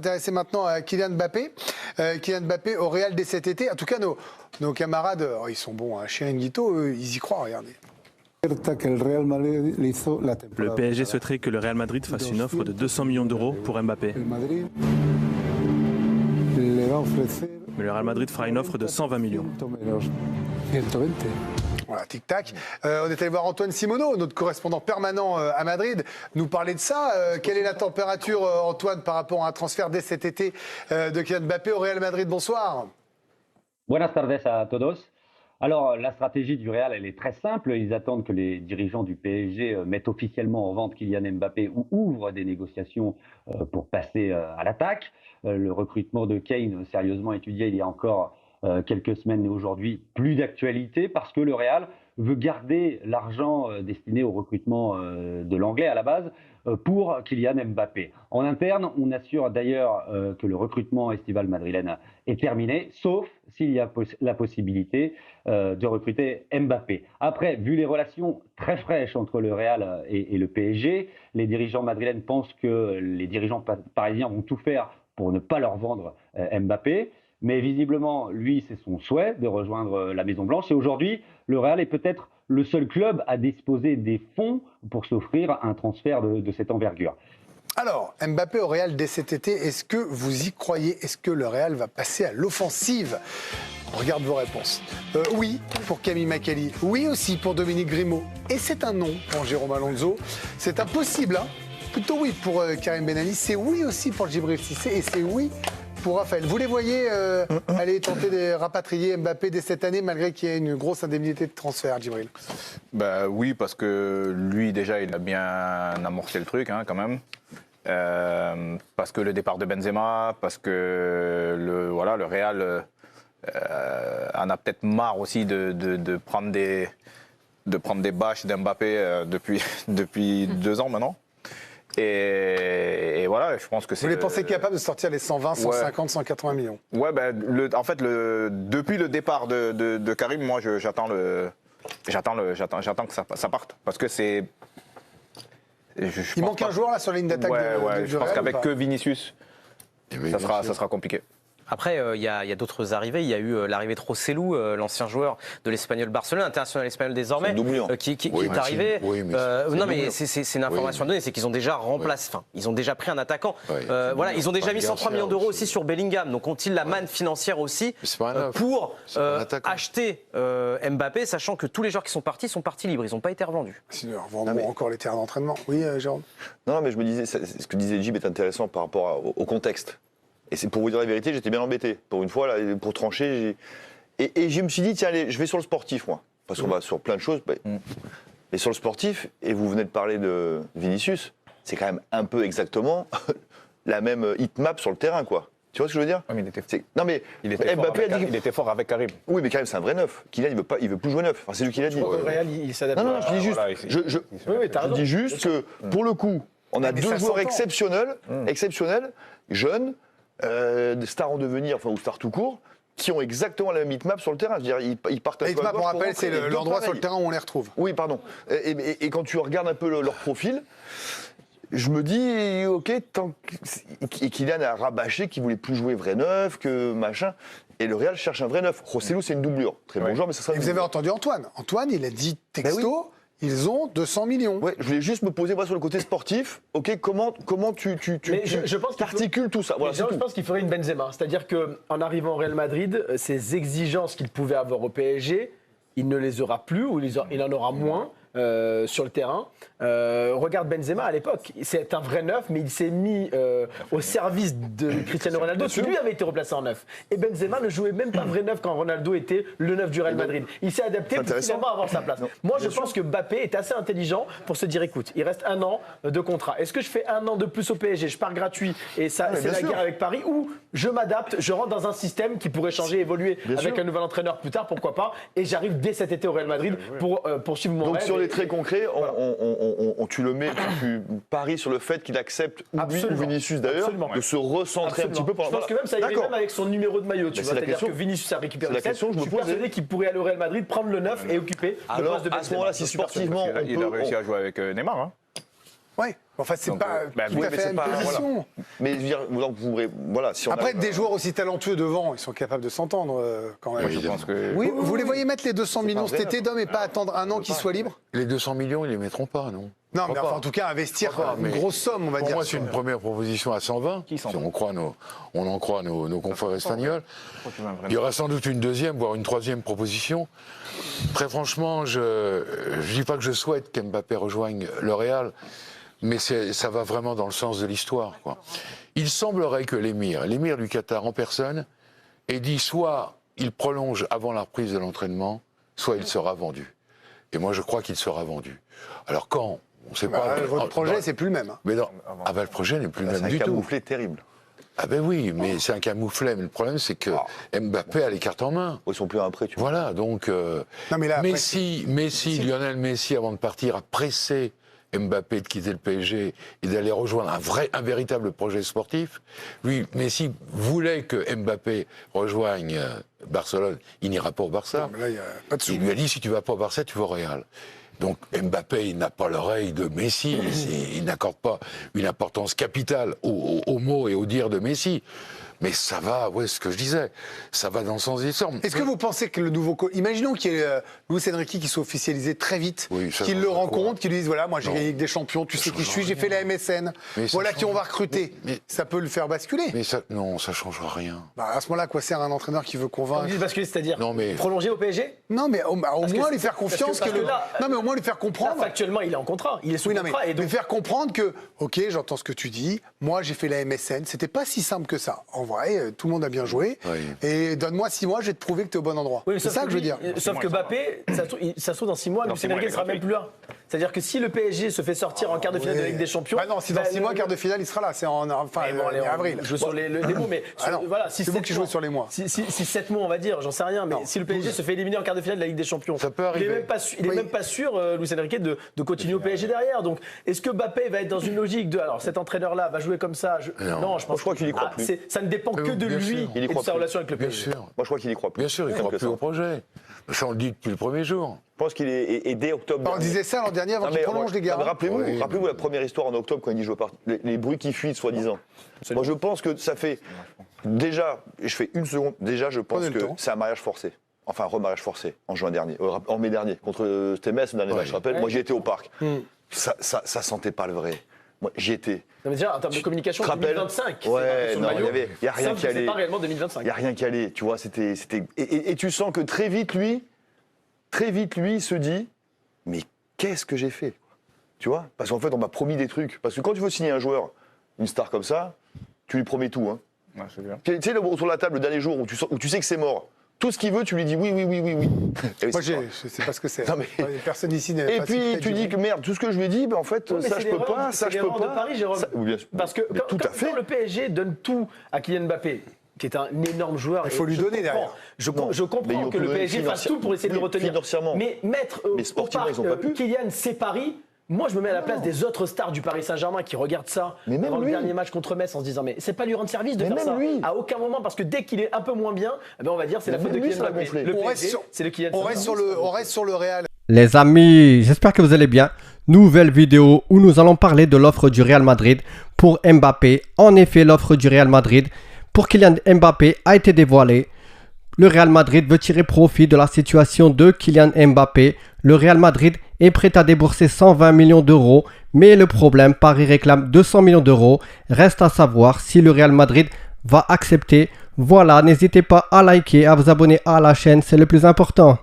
Intéressé maintenant à Kylian Mbappé. Kylian Mbappé au Real dès cet été. En tout cas, nos camarades, ils sont bons. Hein. Chiringuito, ils y croient, regardez. Le PSG souhaiterait que le Real Madrid fasse une offre de 200 millions d'euros pour Mbappé. Mais le Real Madrid fera une offre de 120 millions. Voilà, tic-tac. On est allé voir Antoine Simoneau, notre correspondant permanent à Madrid, nous parler de ça. Quelle est la température, Antoine, par rapport à un transfert dès cet été de Kylian Mbappé au Real Madrid? Bonsoir. Buenas tardes a todos. Alors, la stratégie du Real, elle est très simple. Ils attendent que les dirigeants du PSG mettent officiellement en vente Kylian Mbappé ou ouvrent des négociations pour passer à l'attaque. Le recrutement de Kane, sérieusement étudié il y a encore quelques semaines et aujourd'hui, plus d'actualité parce que le Real veut garder l'argent destiné au recrutement de l'anglais à la base pour Kylian Mbappé. En interne, on assure d'ailleurs que le recrutement estival madrilène est terminé, sauf s'il y a la possibilité de recruter Mbappé. Après, vu les relations très fraîches entre le Real et le PSG, les dirigeants madrilènes pensent que les dirigeants parisiens vont tout faire pour ne pas leur vendre Mbappé. Mais visiblement, lui, c'est son souhait de rejoindre la Maison-Blanche. Et aujourd'hui, le Real est peut-être le seul club à disposer des fonds pour s'offrir un transfert de cette envergure. Alors, Mbappé au Real dès cet été, est-ce que vous y croyez? Est-ce que le Real va passer à l'offensive? On regarde vos réponses. Oui pour Camille Macali, oui aussi pour Dominique Grimaud. Et c'est un non pour Jérôme Alonso. C'est impossible, hein? Plutôt oui pour Karim Benali, c'est oui aussi pour Djibril Cissé et c'est oui pour Raphaël. Vous les voyez aller tenter de rapatrier Mbappé dès cette année malgré qu'il y ait une grosse indemnité de transfert, Djibril? Bah oui, parce que lui déjà il a bien amorcé le truc hein, quand même. Parce que le départ de Benzema, parce que le Real en a peut-être marre aussi de prendre des bâches d'Mbappé depuis 2 ans maintenant. Et voilà, je pense que c'est. Vous les pensez capables de sortir les 120, 150, 180 millions? Ouais, en fait, depuis le départ de Karim, moi, j'attends que ça parte. Parce que c'est. Il manque un joueur là sur la ligne d'attaque du je pense qu'avec que Vinicius, ça sera compliqué. Après, il y a d'autres arrivées. Il y a eu l'arrivée de Rossellou, l'ancien joueur de l'Espagnol Barcelone, international espagnol désormais, qui est arrivé. Oui, non, mais c'est une information donnée, c'est qu'ils ont déjà remplacé, enfin, ils ont déjà pris un attaquant. Voilà, ils ont déjà mis 103 millions d'euros aussi sur Bellingham. Donc ont-ils la manne financière aussi pour acheter Mbappé, sachant que tous les joueurs qui sont partis libres, ils n'ont pas été revendus. Sinon, vendront encore les terrains d'entraînement. Oui, Jérôme. Non, mais je me disais, ce que disait Jib est intéressant par rapport au contexte. Et c'est pour vous dire la vérité, j'étais bien embêté. Pour une fois, là, pour trancher, et je me suis dit, tiens, allez, je vais sur le sportif, moi. Parce qu'on va sur plein de choses. Mais sur le sportif, et vous venez de parler de Vinicius, c'est quand même un peu exactement la même hitmap sur le terrain, quoi. Tu vois ce que je veux dire? Oui, mais il était fort avec Karim. Oui, mais Karim, c'est un vrai neuf. Kylian, il veut plus jouer neuf. Enfin, c'est lui qui l'a dit. Le Real, il s'adapte. Non, je dis juste. Je dis juste que, pour le coup, on a 2 joueurs exceptionnels, jeunes, des stars en devenir, enfin, ou stars tout court, qui ont exactement la même hitmap sur le terrain. Je veux dire, ils partent un peu à hitmap, on rappelle, c'est l'endroit sur le terrain où on les retrouve. Oui, pardon. Et quand tu regardes un peu leur profil, je me dis, ok, et Kylian a rabâché qu'il voulait plus jouer vrai neuf, que machin. Et le Real cherche un vrai neuf. Rossellou, c'est une doublure. Très bon joueur, mais ça sera. Et vous avez entendu Antoine. Antoine, il a dit texto. Ils ont 200 millions. Ouais, je voulais juste me poser moi sur le côté sportif. Ok, comment tu articules tout ça. Voilà, je pense qu'il ferait une Benzema. C'est-à-dire qu'en arrivant au Real Madrid, ces exigences qu'il pouvait avoir au PSG, il ne les aura plus ou il en aura moins. Sur le terrain. Regarde Benzema à l'époque, c'est un vrai neuf, mais il s'est mis au service de Cristiano Ronaldo, qui lui avait été replacé en neuf. Et Benzema ne jouait même pas vrai neuf quand Ronaldo était le neuf du Real Madrid. Il s'est adapté pour finalement avoir sa place. Moi, je pense que Mbappé est assez intelligent pour se dire, écoute, il reste 1 an de contrat. Est-ce que je fais 1 an de plus au PSG, je pars gratuit et ça, c'est la guerre avec Paris, ou je m'adapte, je rentre dans un système qui pourrait changer, évoluer avec un nouvel entraîneur plus tard, pourquoi pas, et j'arrive dès cet été au Real Madrid pour poursuivre mon rêve. Très concret, tu le mets, tu paries sur le fait qu'il accepte, ou Vinicius d'ailleurs, de se recentrer un petit peu. Je pense que même ça irait même avec son numéro de maillot. C'est-à-dire que Vinicius a récupéré le 7. Je suis persuadé qu'il pourrait aller au Real Madrid, prendre le 9 et occuper le poste de Benzema. À ce moment-là, si sportivement, il a réussi à jouer avec Neymar. Ouais. Enfin, c'est Donc, pas tout oui, à mais fait c'est une pas- position. Mais je veux dire, donc, voilà, si on Après, arrive- des joueurs aussi talentueux devant, ils sont capables de s'entendre quand même. Je pense que. Oui, vous les voyez mettre les 200 millions pas cet vrai, été d'hommes et pas attendre un an qu'ils soient libres? Les 200 millions, ils les mettront pas, non? Non, mais Crois enfin, pas. en tout cas, investir Crois pas, une mais grosse somme, on va Pour dire. moi, c'est une première proposition à 120. Qui Si s'en on en croit nos confrères espagnols. Pourquoi tu veux un vrai Il y aura sans doute une deuxième, voire une troisième proposition. Très franchement, je dis pas que je souhaite qu'Mbappé rejoigne le Real, mais ça va vraiment dans le sens de l'histoire, quoi. Il semblerait que l'émir du Qatar en personne, ait dit soit il prolonge avant la reprise de l'entraînement, soit il sera vendu. Et moi, je crois qu'il sera vendu. Alors quand? On ne sait pas. Votre projet, c'est plus le même. Hein. Mais non, le projet n'est plus le c'est même un du tout. camouflet terrible. Ah ben oui, mais c'est un camouflet. Mais le problème, c'est que Mbappé a les cartes en main. Ils sont plus un prêt, tu vois. Voilà, donc Non, mais là, après, Lionel Messi, avant de partir, a pressé Mbappé de quitter le PSG et d'aller rejoindre un véritable projet sportif. Lui, Messi voulait que Mbappé rejoigne Barcelone. Il n'ira pas au Barça. non, mais là, il n'y a pas de sous. Il lui a dit, si tu vas pas au Barça, tu vas au Real. Donc Mbappé, il n'a pas l'oreille de Messi, il n'accorde pas une importance capitale aux mots et aux dires de Messi. Mais ça va, ce que je disais, ça va dans le sens des formes. Est-ce que vous pensez que le nouveau coach, imaginons qu'il y ait Luis Enrique qui soit officialisé très vite, Oui, ça qu'il le change rencontre, quoi qu'il lui dise voilà, moi j'ai Non. gagné avec des champions, tu sais qui je suis, change j'ai fait la rien. MSN, Mais ça voilà qui change- on va recruter. mais- Ça peut le faire basculer. Mais ça, non, ça changera rien. Bah, à ce moment-là, à quoi sert un entraîneur qui veut convaincre? Parce que c'est-à-dire Non, mais- prolonger au PSG. Non, mais au moins que lui faire parce confiance que là, non, mais au moins lui faire Là, comprendre. factuellement, il est en contrat. Il est sous Oui, non, mais contrat et donc lui faire comprendre que, ok, j'entends ce que tu dis, moi j'ai fait la MSN, c'était pas si simple que ça. En vrai, tout le monde a bien joué. Oui. Et donne-moi 6 mois, je vais te prouver que tu es au bon endroit. Oui, mais c'est sauf ça que je veux lui, dire. Sauf que Mbappé, ça se trouve dans 6 mois, Dans Luis 6 mois, Enrique il est sera même plus là. C'est-à-dire que si le PSG se fait sortir en quart de finale de la Ligue des Champions. Bah non, si dans 6 mois, quart de finale, il sera là. C'est en avril. Je joue sur les mots, mais Ah non, voilà, si c'est vous 7 qui jouez sur les mois. Si 7 mois, on va dire, j'en sais rien, mais Non, si le PSG se fait éliminer en quart de finale de la Ligue des Champions, Ça peut il arriver. est même pas, il est Oui. même pas sûr, Luis Enrique, de continuer au PSG derrière. Donc, est-ce que Mbappé va être dans une logique de alors cet entraîneur-là va jouer comme ça Non. je pense. Je crois qu'il y croit plus. Ça ne dépend que de bien lui sûr. Il y et de croit sa plus. relation avec le Bien PSG. sûr. Moi, je crois qu'il y croit plus. Bien sûr, il ne croit Que plus ça. au projet. Ça, on le dit depuis le premier jour. Je pense qu'il est dès octobre. On dernier. disait ça l'an dernier avant Non, qu'il mais prolonge les gars. non, mais rappelez-vous, Oui. rappelez-vous la première histoire en octobre quand il dit je veux partir. Les bruits qui fuient, soi-disant. Moi, je pense que ça fait. Déjà, je fais une seconde. Déjà, je pense Prenez le que temps. c'est un mariage forcé. Enfin, un remariage forcé en juin dernier, en mai dernier, contre Stémes, le dernier match, je rappelle. Moi, j'y étais au parc. Ça sentait pas le vrai. Moi, j'y étais. Non, mais déjà, en termes de communication, te rappelles 2025. c'est Ouais, marqué sur le non, maillot, il y a rien sauf qui que allait. C'est pas réellement 2025. Il n'y a rien qui allait, tu vois, c'était... Et tu sens que très vite, lui, il se dit, mais qu'est-ce que j'ai fait? Tu vois? Parce qu'en fait, on m'a promis des trucs. Parce que quand tu veux signer un joueur, une star comme ça, tu lui promets tout. Hein. Ouais, c'est bien. Tu sais, autour de la table, le dernier jour, où tu sais que c'est mort. Tout ce qu'il veut, tu lui dis oui. Et oui, Moi, c'est pas- je sais pas ce que c'est. Non, mais- Personne ici n'est Et pas puis si tu dis que merde, tout ce que je lui ai dit, ben, en fait, Oui, mais ça c'est je peux l'erreur- pas, ça c'est je peux l'erreur pas. de Paris, Jérôme. Ça- oui, bien sûr. Parce que Mais quand, tout à fait. quand le PSG donne tout à Kylian Mbappé, qui est un énorme joueur, Il faut et lui je donner comprends- derrière. Je Non, mais comprends ils que le ont PSG fasse tout pour essayer de le oui, retenir. financièrement. Mais mettre Mais au sportivement, parc ils ont pas pu. Kylian, c'est Paris. Moi, je me mets à la place des autres stars du Paris Saint-Germain qui regardent ça Mais même avant le lui. dernier match contre Metz en se disant mais c'est pas lui rendre service de Mais faire même ça. lui. À aucun moment, parce que dès qu'il est un peu moins bien, eh ben, on va dire c'est la Mais faute de même lui, Kylian ça l'a Mbappé. gonflé. Le On reste PSG, sur- c'est le Kylian. On reste sur le Real. Les amis, j'espère que vous allez bien. Nouvelle vidéo où nous allons parler de l'offre du Real Madrid pour Mbappé. En effet, l'offre du Real Madrid pour Kylian Mbappé a été dévoilée. Le Real Madrid veut tirer profit de la situation de Kylian Mbappé. Le Real Madrid est prêt à débourser 120 millions d'euros, mais le problème, Paris réclame 200 millions d'euros. Reste à savoir si le Real Madrid va accepter. Voilà, n'hésitez pas à liker, à vous abonner à la chaîne, c'est le plus important.